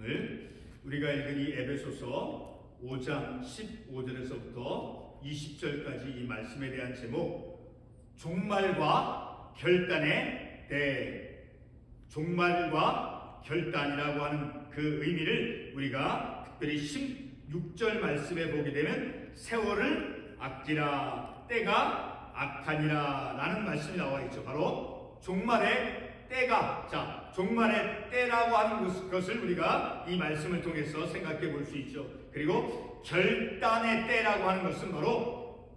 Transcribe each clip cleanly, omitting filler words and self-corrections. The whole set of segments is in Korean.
오늘 우리가 읽은 이 에베소서 5장 15절에서부터 20절까지 이 말씀에 대한 제목, 종말과 결단의 때, 종말과 결단이라고 하는 그 의미를 우리가 특별히 16절 말씀에 보게 되면 세월을 아끼라, 때가 악하니라 라는 말씀이 나와 있죠. 바로 종말의 때가, 자, 종말의 때라고 하는 것을 우리가 이 말씀을 통해서 생각해 볼 수 있죠. 그리고 결단의 때라고 하는 것은 바로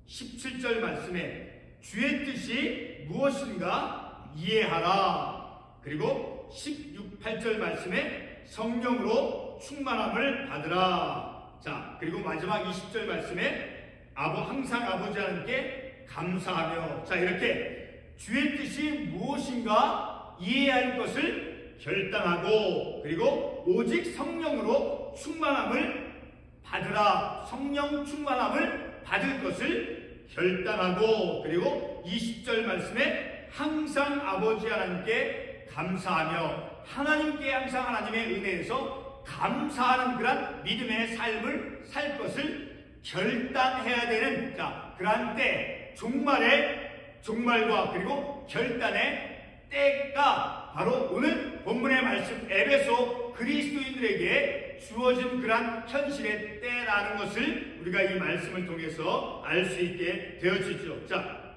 17절 말씀에 주의 뜻이 무엇인가 이해하라. 그리고 18절 말씀에 성령으로 충만함을 받으라. 자, 그리고 마지막 20절 말씀에 항상 아버지 하나님께 감사하며, 자, 이렇게 주의 뜻이 무엇인가 이해할 것을 결단하고, 그리고 오직 성령으로 충만함을 받으라. 성령 충만함을 받을 것을 결단하고, 그리고 20절 말씀에 항상 아버지 하나님께 감사하며, 하나님께 항상 하나님의 은혜에서 감사하는 그러한 믿음의 삶을 살 것을 결단해야 되는, 자, 그러한 때, 종말과 그리고 결단의 때가 바로 오늘 본문의 말씀 에베소 그리스도인들에게 주어진 그러한 현실의 때라는 것을 우리가 이 말씀을 통해서 알 수 있게 되어지죠. 자,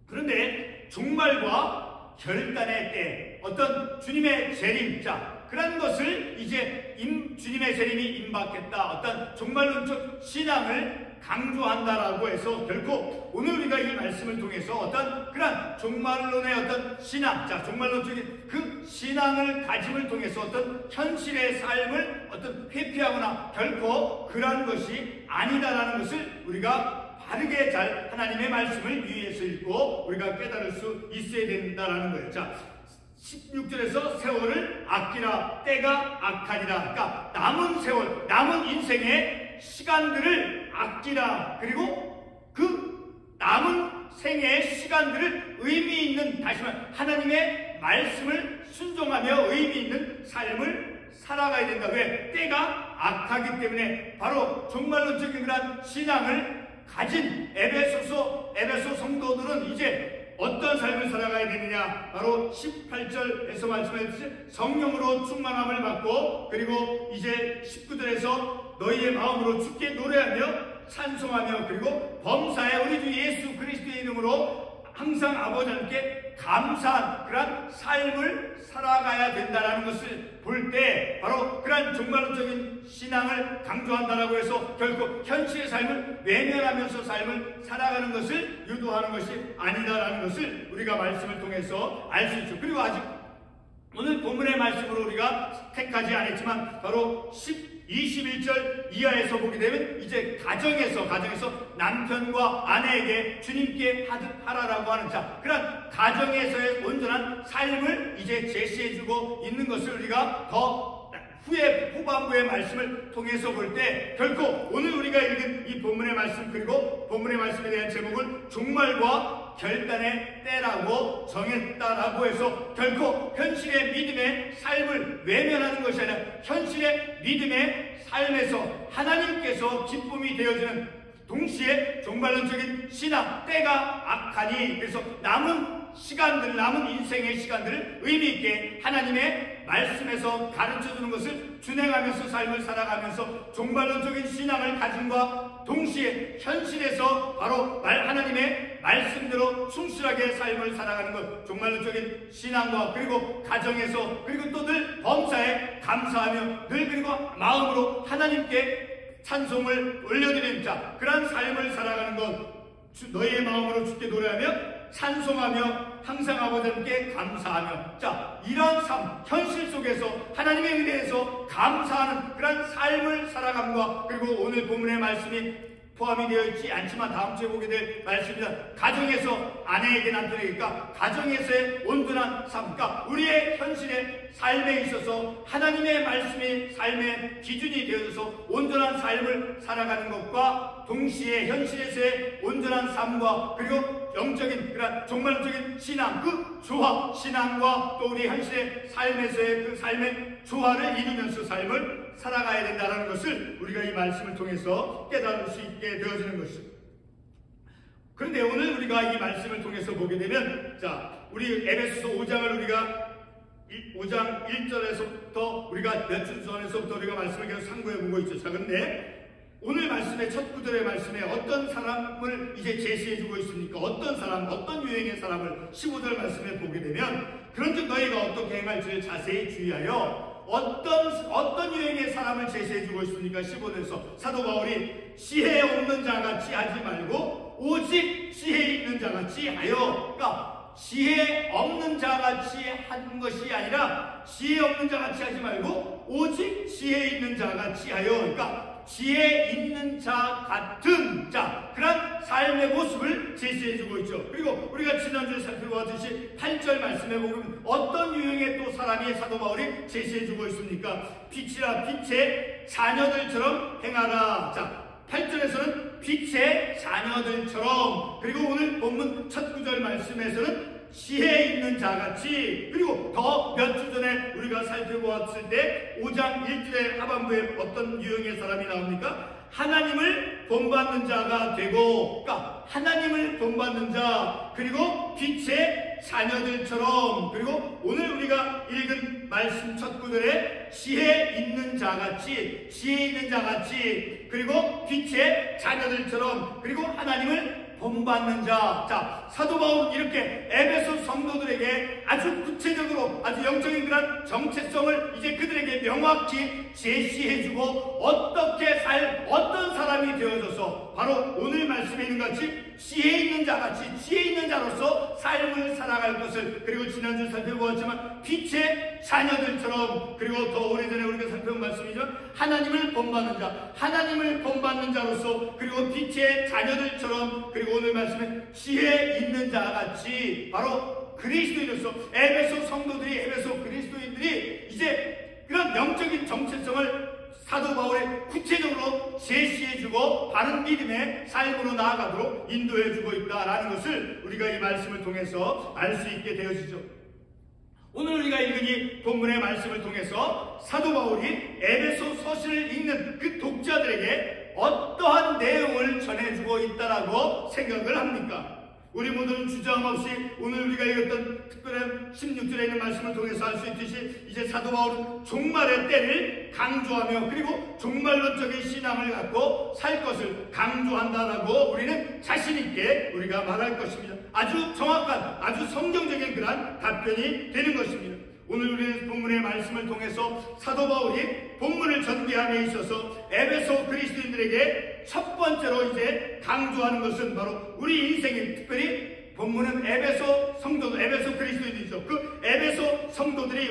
그런데 종말과 결단의 때, 어떤 주님의 재림, 자, 그런 것을 이제 주님의 재림이 임박했다, 어떤 종말론적 신앙을 강조한다라고 해서 결코 오늘 우리가 이 말씀을 통해서 어떤 그런 종말론의 어떤 신앙, 자, 종말론적인 그 신앙을 가짐을 통해서 어떤 현실의 삶을 어떤 회피하거나 결코 그러한 것이 아니다라는 것을 우리가 바르게 잘 하나님의 말씀을 위에서 읽고 우리가 깨달을 수 있어야 된다라는 거예요. 자, 16절에서 세월을 아끼라, 때가 악하니라. 그러니까 남은 세월, 남은 인생의 시간들을 아끼라. 그리고 그 남은 생애의 시간들을 의미 있는, 다시 말해 하나님의 말씀을 순종하며 의미 있는 삶을 살아가야 된다. 왜? 때가 악하기 때문에. 바로 종말론적인 그런 신앙을 가진 에베소 성도들은 이제 어떤 삶을 살아가야 되느냐? 바로 18절에서 말씀하셨듯이 성령으로 충만함을 받고, 그리고 이제 19절에서 너희의 마음으로 주께 노래하며 찬송하며, 그리고 범사에 우리 주 예수 그리스도의 이름으로 항상 아버지 하나님께 감사한 그런 삶을 살아가야 된다는 것을 볼 때, 바로 그런 종말론적인 신앙을 강조한다라고 해서 결국 현실의 삶을 외면하면서 삶을 살아가는 것을 유도하는 것이 아니다라는 것을 우리가 말씀을 통해서 알 수 있죠. 그리고 아직 오늘 본문의 말씀으로 우리가 택하지 않았지만 바로 21절 이하에서 보게 되면 이제 가정에서 남편과 아내에게 주님께 하라라고 하는, 자, 그런 가정에서의 온전한 삶을 이제 제시해주고 있는 것을 우리가 더 후반부의 말씀을 통해서 볼 때 결코 오늘 우리가 읽은 이 본문의 말씀, 그리고 본문의 말씀에 대한 제목을 종말과 결단의 때라고 정했다라고 해서 결코 현실의 믿음의 삶을 외면하는 것이 아니라 현실의 믿음의 삶에서 하나님께서 기쁨이 되어지는, 동시에 종말론적인 신앙, 때가 악하니, 그래서 남은 인생의 시간들을 의미있게 하나님의 말씀에서 가르쳐주는 것을 준행하면서 삶을 살아가면서 종말론적인 신앙을 가짐과 동시에 현실에서 바로 하나님의 말씀대로 충실하게 삶을 살아가는 것, 종말론적인 신앙과 그리고 가정에서, 그리고 또 늘 범사에 감사하며 늘 그리고 마음으로 하나님께 찬송을 올려드리는, 자, 그러한 삶을 살아가는 것, 너희의 마음으로 주께 노래하며 찬송하며 항상 아버지께 감사하며, 자, 이런 삶, 현실 속에서 하나님의 은혜에서 감사하는 그런 삶을 살아감과, 그리고 오늘 본문의 말씀이 포함이 되어 있지 않지만 다음 주에 보게 될 말씀입니다. 가정에서 아내에게 남편에게, 가정에서의 온전한 삶, 우리의 현실의 삶에 있어서 하나님의 말씀이 삶의 기준이 되어서 온전한 삶을 살아가는 것과 동시에 현실에서의 온전한 삶과 그리고 영적인 그런 종말적인 신앙, 그 조합 신앙과 또 우리 현실의 삶에서의 그 삶의 조화를 이루면서 삶을 살아가야 된다는 것을 우리가 이 말씀을 통해서 깨달을 수 있게 되어지는 것입니다. 그런데 오늘 우리가 이 말씀을 통해서 보게 되면, 자, 우리 에베소서 5장을 우리가 5장 1절에서부터 우리가 몇 주 전에서부터 우리가 말씀을 계속 상고해 보고 있죠. 자, 그런데 오늘 말씀의 첫 구절의 말씀에 어떤 사람을 이제 제시해 주고 있습니까? 어떤 사람, 어떤 유형의 사람을 15절 말씀에 보게 되면, 그런즉 너희가 어떻게 행할지를 자세히 주의하여 어떤 유형의 사람을 제시해 주고 있습니까? 15절에서 사도 바울이 지혜 없는 자같이 하지 말고 오직 지혜 있는 자같이 하여, 그러니까 지혜 없는 자같이 하는 것이 아니라 지혜 없는 자같이 하지 말고 오직 지혜 있는 자같이 하여, 그러니까 지혜 있는 자 같은 자, 그런 삶의 모습을 제시해주고 있죠. 그리고 우리가 지난주에 살펴보았듯이 8절 말씀에 보면 어떤 유형의 또 사람이 사도 바울이 제시해주고 있습니까? 빛이라 빛의 자녀들처럼 행하라. 자, 8절에서는 빛의 자녀들처럼, 그리고 오늘 본문 첫 구절 말씀에서는 지혜 있는 자같이, 그리고 더 몇 주 전에 우리가 살펴보았을 때 5장 1절의 하반부에 어떤 유형의 사람이 나옵니까? 하나님을 본받는 자가 되고, 그러니까 하나님을 본받는 자, 그리고 빛의 자녀들처럼, 그리고 오늘 우리가 읽은 말씀 첫 구절에 지혜 있는 자같이, 지혜 있는 자같이, 그리고 빛의 자녀들처럼, 그리고 하나님을 본받는 자. 자, 사도 바울은 이렇게 에베소 성도들에게 아주 구체적으로 아주 영적인 그런 정체성을 이제 그들에게 명확히 제시해주고 어떻게 어떤 사람이 되어져서 바로 오늘 말씀에 있는 같이 지혜 있는 자같이, 지혜 있는 자로서 삶을 살아갈 것을, 그리고 지난주 살펴보았지만 빛의 자녀들처럼, 그리고 더 오래전에 우리가 살펴본 말씀이죠. 하나님을 본받는 자, 하나님을 본받는 자로서, 그리고 빛의 자녀들처럼, 그리고 오늘 말씀에 지혜 있는 자같이, 바로 그리스도인으로서 에베소 성도들이, 에베소 그리스도인들이 이제 그런 영적인 정체성을 사도 바울의 구체적으로 제시해주고 바른 믿음의 삶으로 나아가도록 인도해주고 있다라는 것을 우리가 이 말씀을 통해서 알 수 있게 되어지죠. 오늘 우리가 읽은 이 본문의 말씀을 통해서 사도 바울이 에베소 서신을 읽는 그 독자들에게 어떠한 내용을 전해주고 있다라고 생각을 합니까? 우리 모두는 주저함없이 오늘 우리가 읽었던 특별한 16절에 있는 말씀을 통해서 알 수 있듯이 이제 사도 바울은 종말의 때를 강조하며, 그리고 종말론적인 신앙을 갖고 살 것을 강조한다라고 우리는 자신 있게 우리가 말할 것입니다. 아주 정확한, 아주 성경적인 그런 답변이 되는 것입니다. 오늘 우리 본문의 말씀을 통해서 사도 바울이 본문을 전개함에 있어서 에베소 그리스도인들에게 첫 번째로 이제 강조하는 것은 바로 우리 인생인, 특별히 본문은 에베소 성도들, 에베소 그리스도인이죠. 그 에베소 성도들이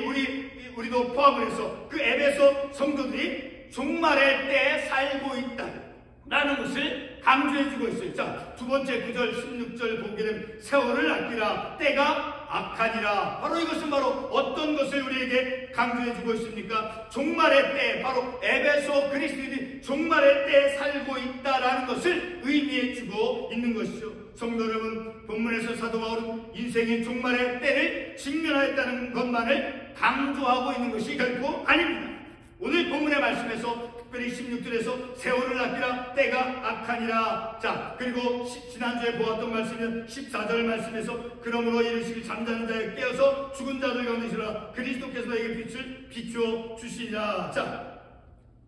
우리도 포함을 해서 그 에베소 성도들이 종말의 때에 살고 있다라는 것을 강조해주고 있어요. 자, 두 번째 9절 16절 보게 되면 세월을 아끼라, 때가 악하니라. 바로 이것은 바로 어떤 것을 우리에게 강조해주고 있습니까? 종말의 때, 바로 에베소 그리스도인이 종말의 때에 살고 있다라는 것을 의미해주고 있는 것이죠. 성도 여러분, 본문에서 사도 바울은 인생의 종말의 때를 직면하였다는 것만을 강조하고 있는 것이 결코 아닙니다. 오늘 본문의 말씀에서 특별히 16절에서 세월을 아끼라, 때가 악하니라. 자, 그리고 지난주에 보았던 말씀은 14절 말씀에서 그러므로 이르시기 잠자는 자에 깨어서 죽은 자들 가운데 있으라, 그리스도께서 너에게 빛을 비추어 주시리라. 자,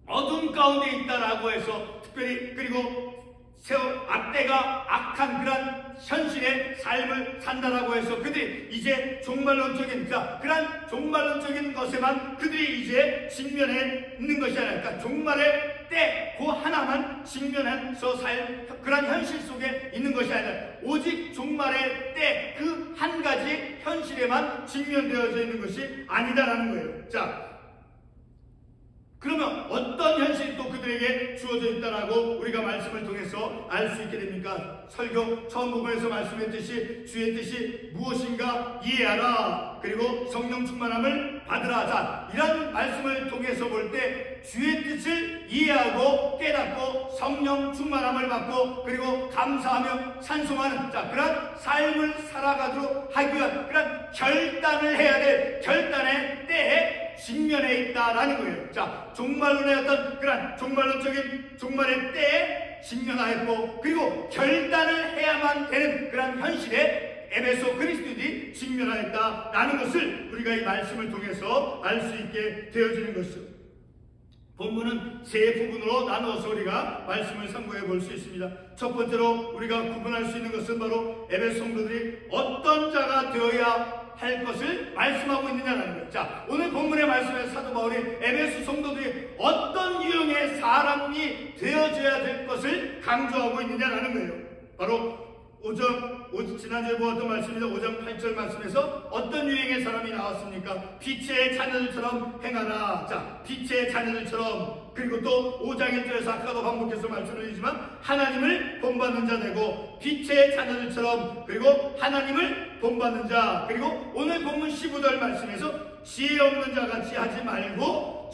어둠 가운데 있다라고 해서 특별히, 그리고 때가 악한 그런 현실의 삶을 산다라고 해서 그들이 이제 종말론적인, 그런 종말론적인 것에만 그들이 이제 직면해 있는 것이 아니라, 그러니까 종말의 때 그 하나만 직면해서 살 그런 현실 속에 있는 것이 아니라 오직 종말의 때 그 한 가지 현실에만 직면되어져 있는 것이 아니다라는 거예요. 자, 그러면 어떤 현실이 또 그들에게 주어져 있다라고 우리가 말씀을 통해서 알 수 있게 됩니까? 설교 처음 부분에서 말씀했듯이 주의 뜻이 무엇인가 이해하라, 그리고 성령 충만함을 받으라. 자, 이런 말씀을 통해서 볼 때 주의 뜻을 이해하고 깨닫고 성령 충만함을 받고, 그리고 감사하며 찬송하는, 자, 그런 삶을 살아가도록 하기 위한 그런 결단을 해야 될 결단의 때에 직면해 있다라는 거예요. 자, 종말론의 어떤 그런 종말론적인 종말의 때에 직면하였고, 그리고 결단을 해야만 되는 그런 현실에 에베소 그리스도인이 직면하였다라는 것을 우리가 이 말씀을 통해서 알 수 있게 되어지는 것이죠. 본문은 세 부분으로 나누어서 우리가 말씀을 참고해 볼 수 있습니다. 첫 번째로 우리가 구분할 수 있는 것은 바로 에베소 성도들이 어떤 자가 되어야 할 것을 말씀하고 있느냐는 거예요. 자, 오늘 본문의 말씀에서 사도 바울이 에베소 성도들이 어떤 유형의 사람이 되어져야 될 것을 강조하고 있느냐라는 거예요. 바로 지난주에 보았던 말씀입니다. 5장 8절 말씀에서 어떤 유형의 사람이 나왔습니까? 빛의 자녀들처럼 행하라. 자, 빛의 자녀들처럼. 그리고 또 5장 1절에서 아까도 반복해서 말씀을 드리지만 하나님을 본받는 자 되고, 빛의 자녀들처럼, 그리고 하나님을 본받는 자, 그리고 오늘 본문 15절 말씀에서 지혜 없는 자 같이 하지 말고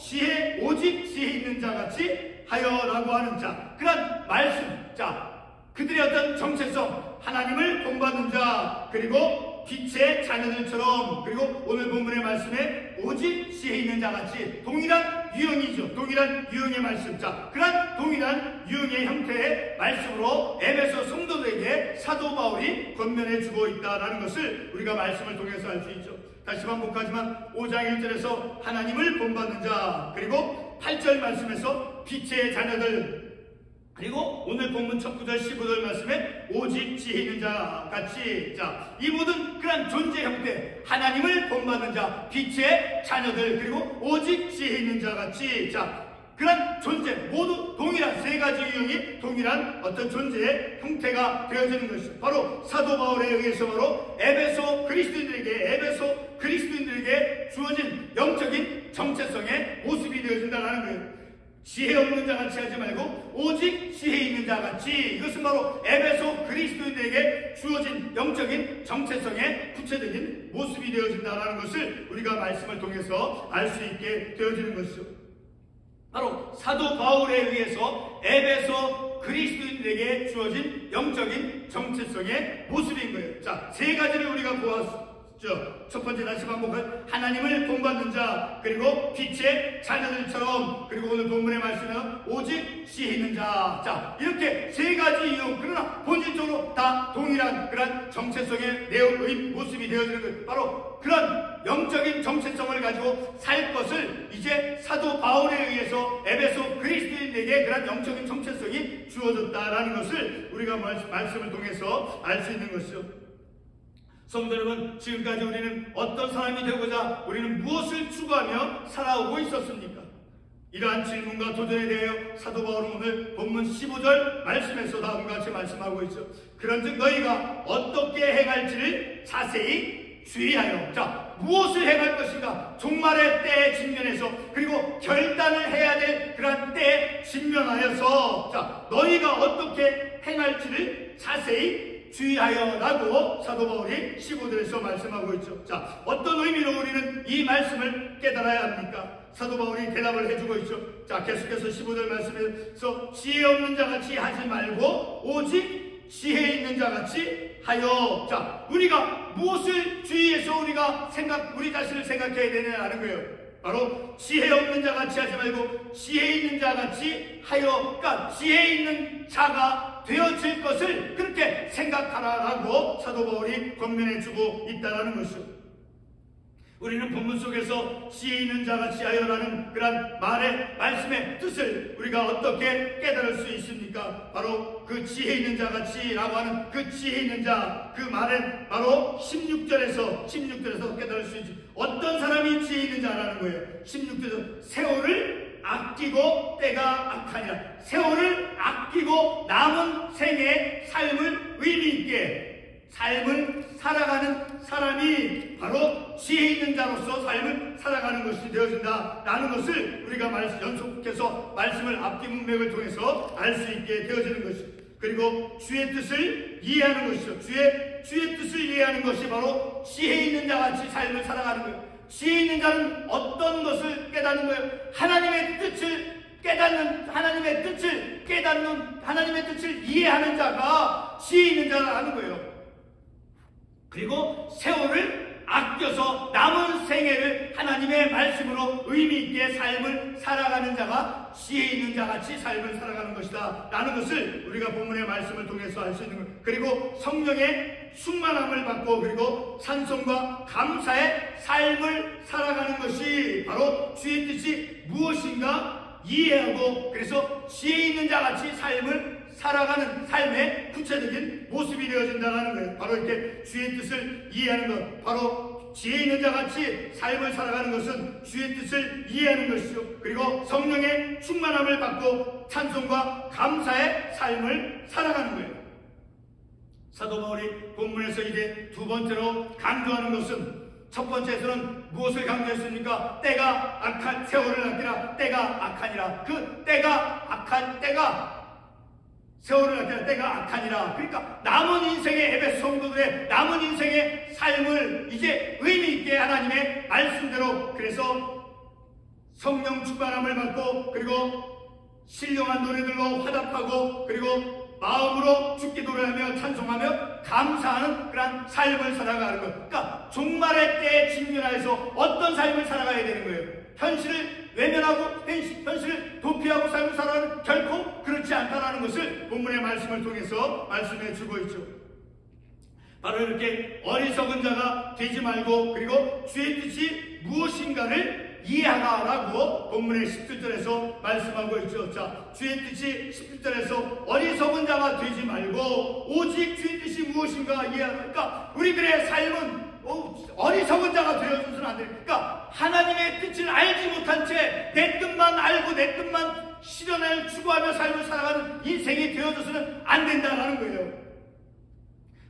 오직 지혜 있는 자 같이 하여라고 하는 자, 그런 말씀. 자, 그들의 어떤 정체성, 하나님을 본받는 자, 그리고 빛의 자녀들처럼, 그리고 오늘 본문의 말씀에 오직 지혜 있는 자 같이, 동일한 유형이죠. 동일한 유형의 말씀. 자, 그런 동일한 유형의 형태의 말씀으로 에베소 성도들에게 사도 바울이 권면해 주고 있다는 것을 우리가 말씀을 통해서 알 수 있죠. 다시 반복하지만 5장 1절에서 하나님을 본받는 자, 그리고 8절 말씀에서 빛의 자녀들, 그리고 오늘 본문 첫 구절 15절 말씀에 오직 지혜 있는 자 같이, 자, 이 모든 그런 존재 형태, 하나님을 본받는 자, 빛의 자녀들, 그리고 오직 지혜 있는 자 같이, 자, 그런 존재 모두 동일한 세 가지 유형이 동일한 어떤 존재의 형태가 되어지는 것이죠. 바로 사도 바울에 의해서 바로 에베소 그리스도인들에게 주어진 영적인 정체성의 모습이 되어진다는 거예요. 지혜 없는 자 같이 하지 말고 오직 지혜 있는 자 같이, 이것은 바로 에베소 그리스도인들에게 주어진 영적인 정체성의 구체적인 모습이 되어진다는 것을 우리가 말씀을 통해서 알 수 있게 되어지는 것이죠. 바로 사도 바울에 의해서 에베소 그리스도인들에게 주어진 영적인 정체성의 모습인 거예요. 자, 세 가지를 우리가 보았습니다. 첫 번째, 다시 반복한 하나님을 본받는 자, 그리고 빛의 자녀들처럼, 그리고 오늘 본문의 말씀은 오직 지혜 있는 자. 자, 이렇게 세 가지 유형, 그러나 본질적으로 다 동일한 그런 정체성의 내용의 모습이 되어지는 것, 바로 그런 영적인 정체성을 가지고 살 것을 이제 사도 바울에 의해서 에베소 그리스도인에게 그런 영적인 정체성이 주어졌다라는 것을 우리가 말씀을 통해서 알 수 있는 것이죠. 성도 여러분, 지금까지 우리는 어떤 사람이 되고자 우리는 무엇을 추구하며 살아오고 있었습니까? 이러한 질문과 도전에 대하여 사도 바울은 오늘 본문 15절 말씀에서 다음과 같이 말씀하고 있죠. 그런즉 너희가 어떻게 행할지를 자세히 주의하여. 자, 무엇을 행할 것인가? 종말의 때에 직면해서, 그리고 결단을 해야 될 그런 때에 직면하여서, 자, 너희가 어떻게 행할지를 자세히 주의하여라고 사도 바울이 15절에서 말씀하고 있죠. 자, 어떤 의미로 우리는 이 말씀을 깨달아야 합니까? 사도 바울이 대답을 해주고 있죠. 자, 계속해서 15절 말씀에서 지혜 없는 자 같이 하지 말고 오직 지혜 있는 자 같이 하여. 자, 우리가 무엇을 주의해서 우리 자신을 생각해야 되느냐는 거예요. 바로 지혜 없는 자 같이 하지 말고 지혜 있는 자 같이 하여. 그러니까 지혜 있는 자가 되어질 것을 그렇게 생각하라라고 사도 바울이 권면해주고 있다는 것이죠. 우리는 본문 속에서 지혜 있는 자 같이 하여라는 그런 말씀의 뜻을 우리가 어떻게 깨달을 수 있습니까? 바로 그 지혜 있는 자 같이라고 하는 그 지혜 있는 자, 그 말은 바로 16절에서 깨달을 수 있지. 어떤 사람이 지혜 있는 자라는 거예요. 16절에서 세월을 아끼고 때가 악하니라. 세월을 아끼고 남은 생의 삶을 의미있게 삶을 살아가는 사람이 바로 지혜 있는 자로서 삶을 살아가는 것이 되어진다라는 것을 우리가 연속해서 말씀을 앞뒤 문맥을 통해서 알 수 있게 되어지는 것입니다. 그리고 주의 뜻을 이해하는 것이죠. 주의 뜻을 이해하는 것이 바로 지혜 있는 자같이 삶을 살아가는 거예요. 지혜 있는 자는 어떤 것을 깨닫는 거예요? 하나님의 뜻을 깨닫는, 하나님의 뜻을 이해하는 자가 지혜 있는 자라는 거예요. 그리고 세월을 아껴서 남은 생애를 하나님의 말씀으로 의미 있게 삶을 살아가는 자가 지혜 있는 자같이 삶을 살아가는 것이다 라는 것을 우리가 본문의 말씀을 통해서 알 수 있는 것. 그리고 성령의 충만함을 받고 그리고 찬송과 감사의 삶을 살아가는 것이 바로 주의 뜻이 무엇인가 이해하고 그래서 지혜 있는 자같이 삶을 살아가는 삶의 구체적인 모습이 되어진다는 거예요. 바로 이렇게 주의 뜻을 이해하는 것, 바로 지혜 있는 자같이 삶을 살아가는 것은 주의 뜻을 이해하는 것이죠. 그리고 성령의 충만함을 받고 찬송과 감사의 삶을 살아가는 거예요. 사도 바울이 본문에서 이제 두 번째로 강조하는 것은, 첫 번째에서는 무엇을 강조했습니까? 때가 악한 세월을 아끼라. 때가 악하니라. 그 때가 악한 때가 세월을 아끼라. 때가 악하니라. 그러니까 남은 인생의 에베소 성도들의 남은 인생의 삶을 이제 의미 있게 하나님의 말씀대로 그래서 성령 충만함을 받고 그리고 신령한 노래들로 화답하고 그리고 마음으로 주께 노래하며 찬송하며 감사하는 그런 삶을 살아가는 것. 그러니까 종말의 때에 직면하여서 어떤 삶을 살아가야 되는 거예요. 현실을 외면하고 현실을 도피하고 삶을 살아가는 결코 그렇지 않다는 것을 본문의 말씀을 통해서 말씀해 주고 있죠. 바로 이렇게 어리석은 자가 되지 말고 그리고 주의 뜻이 무엇인가를 이해하라라고 본문의 17절에서 말씀하고 있죠. 자, 주의 뜻이 17절에서 어리석은 자가 되지 말고 오직 주의 뜻이 무엇인가 이해하라. 그러니까 우리들의 삶은 어리석은 자가 되어서는 안 됩니다. 그러니까 하나님의 뜻을 알지 못한 채 내 뜻만 알고 내 뜻만 실현을 추구하며 삶을 살아가는 인생이 되어져서는 안 된다는 거예요.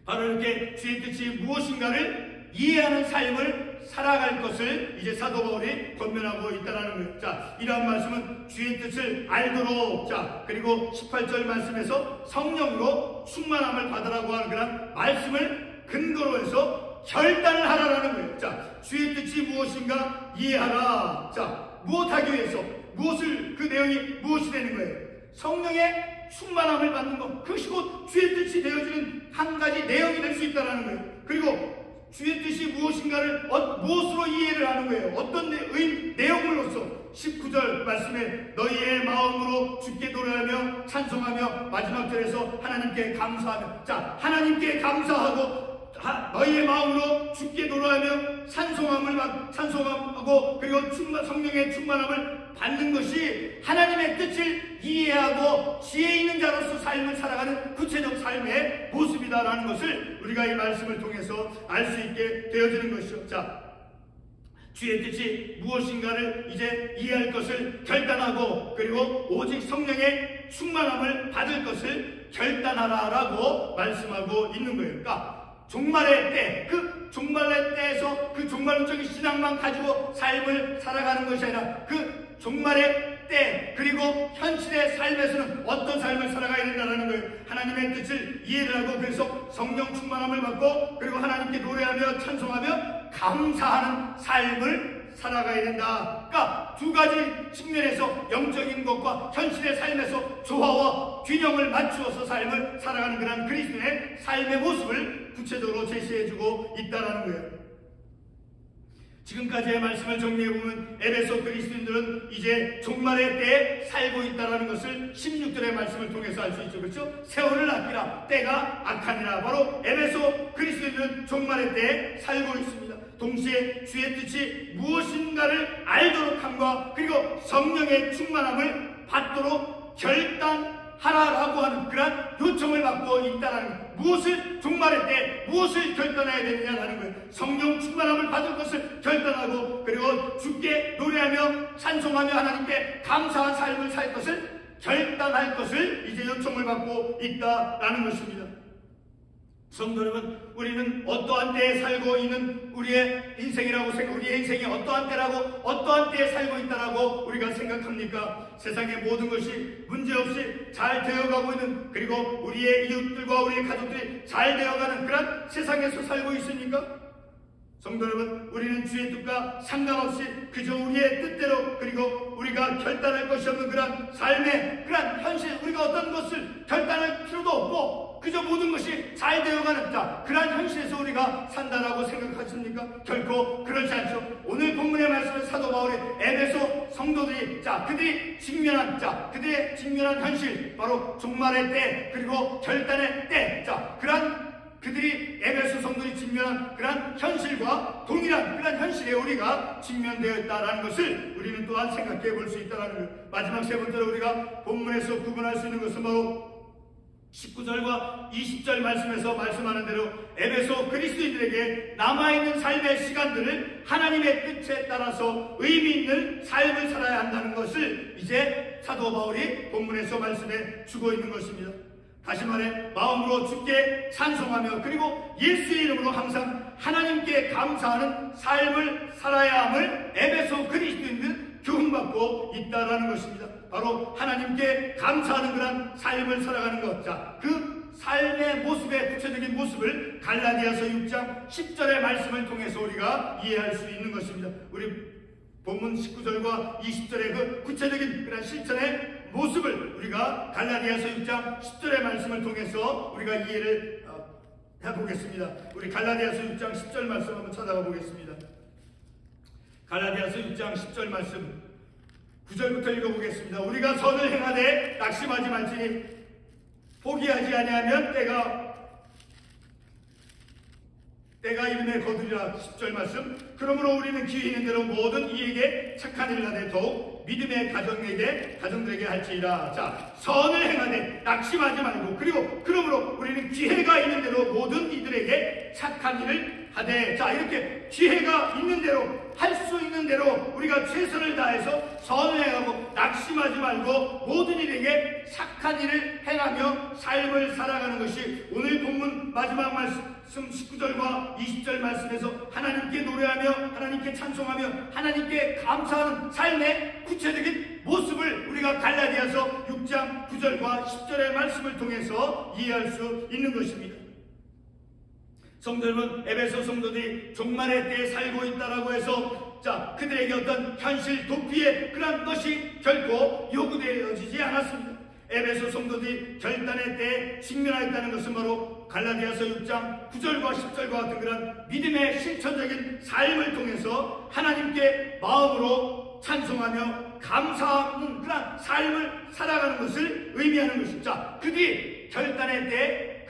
바로 이렇게 주의 뜻이 무엇인가를 이해하는 삶을 살아갈 것을 이제 사도 바울이 권면하고 있다는 거예요. 자, 이러한 말씀은 주의 뜻을 알도록, 자, 그리고 18절 말씀에서 성령으로 충만함을 받으라고 하는 그런 말씀을 근거로 해서 결단을 하라라는 거예요. 자, 주의 뜻이 무엇인가 이해하라. 자, 무엇하기 위해서 무엇을 그 내용이 무엇이 되는 거예요? 성령의 충만함을 받는 것, 그것이 곧 주의 뜻이 되어지는 한 가지 내용이 될 수 있다는 거예요. 그리고 주의 뜻이 무엇인가를 무엇으로 이해를 하는 거예요? 어떤 내용으로서 19절 말씀에 너희의 마음으로 주께 노래하며 찬송하며 마지막 절에서 하나님께 감사하며, 자, 하나님께 감사하고 너희의 마음으로 주께 노래하며 찬송하고 그리고 성령의 충만함을 받는 것이 하나님의 뜻을 이해하고 지혜 있는 자로서 삶을 살아가는 구체적 삶의 모습이다라는 것을 우리가 이 말씀을 통해서 알 수 있게 되어지는 것이죠. 자, 주의 뜻이 무엇인가를 이제 이해할 것을 결단하고 그리고 오직 성령의 충만함을 받을 것을 결단하라라고 말씀하고 있는 거예요. 그러니까 종말의 때, 그 종말의 때에서 그 종말론적인 신앙만 가지고 삶을 살아가는 것이 아니라 그 종말의 때 그리고 현실의 삶에서는 어떤 삶을 살아가야 된다는 거예요. 하나님의 뜻을 이해를 하고 그래서 성령 충만함을 받고 그리고 하나님께 노래하며 찬송하며 감사하는 삶을 살아가야 된다. 그러니까 두 가지 측면에서 영적인 것과 현실의 삶에서 조화와 균형을 맞추어서 삶을 살아가는 그런 그리스도의 삶의 모습을 구체적으로 제시해주고 있다는 거예요. 지금까지의 말씀을 정리해보면 에베소 그리스도인들은 이제 종말의 때에 살고 있다는 것을 16절의 말씀을 통해서 알 수 있죠. 그렇죠? 세월을 아끼라. 때가 악하니라. 바로 에베소 그리스도인들은 종말의 때에 살고 있습니다. 동시에 주의 뜻이 무엇인가를 알도록 함과 그리고 성령의 충만함을 받도록 결단하라라고 하는 그런 요청을 받고 있다는, 무엇을 종말의 때 무엇을 결단해야 되느냐는 거예요. 성령 충만함을 받을 것을 결단하고 그리고 주께 노래하며 찬송하며 하나님께 감사한 삶을 살 것을 결단할 것을 이제 요청을 받고 있다라는 것입니다. 성도 여러분, 우리는 어떠한 때에 살고 있는 우리의 인생이라고 우리의 인생이 어떠한 때라고 어떠한 때에 살고 있다라고 우리가 생각합니까? 세상의 모든 것이 문제없이 잘 되어가고 있는, 그리고 우리의 이웃들과 우리의 가족들이 잘 되어가는 그런 세상에서 살고 있습니까? 성도 여러분, 우리는 주의 뜻과 상관없이 그저 우리의 뜻대로 그리고 우리가 결단할 것이 없는 그런 삶의 그런 현실, 우리가 어떤 것을 결단할 필요도 없고 그저 모든 것이 잘 되어가는 그러한 현실에서 우리가 산다라고 생각하십니까? 결코 그렇지 않죠. 오늘 본문의 말씀은 사도 바울의 에베소 성도들이 그들이 직면한 그들의 직면한 현실, 바로 종말의 때 그리고 결단의 때, 그러한 그들이 에베소 성도들이 직면한 그러한 현실과 동일한 그러한 현실에 우리가 직면되어 있다는 것을 우리는 또한 생각해 볼 수 있다는 것. 마지막 세 번째로 우리가 본문에서 구분할 수 있는 것은 바로 19절과 20절 말씀에서 말씀하는 대로 에베소 그리스도인들에게 남아있는 삶의 시간들을 하나님의 뜻에 따라서 의미 있는 삶을 살아야 한다는 것을 이제 사도 바울이 본문에서 말씀해 주고 있는 것입니다. 다시 말해 마음으로 주께 찬송하며 그리고 예수의 이름으로 항상 하나님께 감사하는 삶을 살아야 함을 에베소 그리스도인들은 교훈받고 있다는 것입니다. 바로 하나님께 감사하는 그런 삶을 살아가는 것. 그 삶의 모습의 구체적인 모습을 갈라디아서 6장 10절의 말씀을 통해서 우리가 이해할 수 있는 것입니다. 우리 본문 19절과 20절의 그 구체적인 그런 실천의 모습을 우리가 갈라디아서 6장 10절의 말씀을 통해서 우리가 이해를 해보겠습니다. 우리 갈라디아서 6장 10절 말씀 한번 찾아가 보겠습니다. 갈라디아서 6장 10절 말씀 9절부터 읽어보겠습니다. 우리가 선을 행하되 낙심하지 말지니 포기하지 아니하면 때가 이름에 거두리라. 10절 말씀. 그러므로 우리는 기회 있는 대로 모든 이에게 착한 일을 하되 더욱 믿음의 가정들에게 할지니라. 선을 행하되 낙심하지 말고 그러므로 우리는 기회가 있는 대로 모든 이들에게 착한 일을 하되 이렇게 기회가 있는 대로 할 수 있는 대로 우리가 최선을 다해서 선을 행하고 낙심하지 말고 모든 이에게 착한 일을 행하며 삶을 살아가는 것이 오늘 본문 마지막 말씀 19절과 20절 말씀에서 하나님께 노래하며 하나님께 찬송하며 하나님께 감사하는 삶의 구체적인 모습을 우리가 갈라디아서 6장 9절과 10절의 말씀을 통해서 이해할 수 있는 것입니다. 성도 여러분, 에베소 성도들이 종말의 때에 살고 있다라고 해서 그들에게 어떤 현실 도피의 그런 것이 결코 요구되어지지 않았습니다. 에베소 성도들이 결단의 때에 직면하였다는 것은 바로 갈라디아서 6장 9절과 10절과 같은 그런 믿음의 실천적인 삶을 통해서 하나님께 마음으로 찬송하며 감사하는 그런 삶을 살아가는 것을 의미하는 것입니다. 그들이 결단의 때에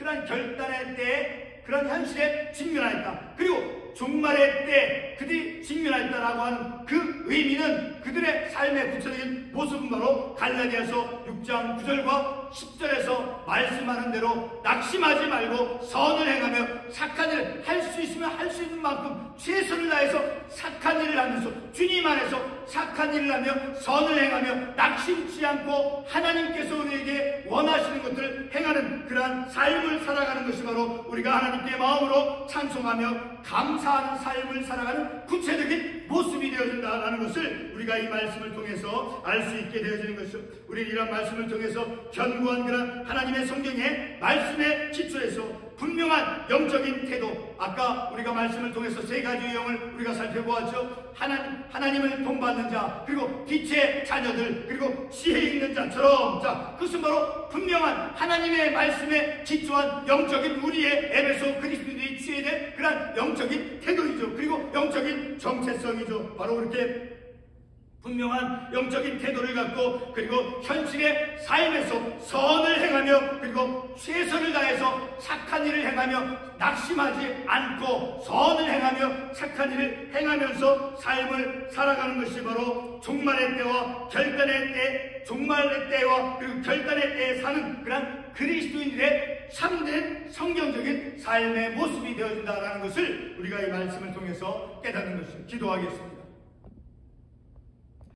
그런 현실에 직면하였다. 그리고 종말의 때 그들이 직면하였다라고 하는 그 의미는 그들의 삶의 구체적인 모습은 바로 갈라디아서 6장 9절과 10절에서 말씀하는 대로 낙심하지 말고 선을 행하며 착한 일을 할 수 있으면 할 수 있는 만큼 최선을 다해서 착한 일을 하면서 주님 안에서 착한 일을 하며 선을 행하며 낙심치 않고 하나님께서 우리에게 원하시는 것들을 행하는 그러한 삶을 살아가는 것이 바로 우리가 하나님께 마음으로 찬송하며 감사하는 삶을 살아가는 구체적인 모습이 되어진다는 것을 우리가 이 말씀을 통해서 알 수 있게 되어지는 것이죠. 우리는 이런 말씀을 통해서 견고한 그런 하나님의 성경의 말씀에 기초해서 분명한 영적인 태도, 아까 우리가 말씀을 통해서 세 가지 유형을 우리가 살펴보았죠. 하나님을 본받는 자, 그리고 빛의 자녀들, 그리고 지혜 있는 자처럼, 그것은 바로 분명한 하나님의 말씀에 기초한 영적인 우리의 에베소 그리스도인들이 취해야 될 그런 영적인 태도이죠. 그리고 영적인 정체성이죠. 바로 그렇게 분명한 영적인 태도를 갖고 그리고 현실의 삶에서 선을 행하며 그리고 최선을 다해서 착한 일을 행하며 낙심하지 않고 선을 행하며 착한 일을 행하면서 삶을 살아가는 것이 바로 종말의 때와 결단의 때, 종말의 때와 그리고 결단의 때에 사는 그런 그리스도인들의 참된 성경적인 삶의 모습이 되어진다는 것을 우리가 이 말씀을 통해서 깨닫는 것입니다. 기도하겠습니다.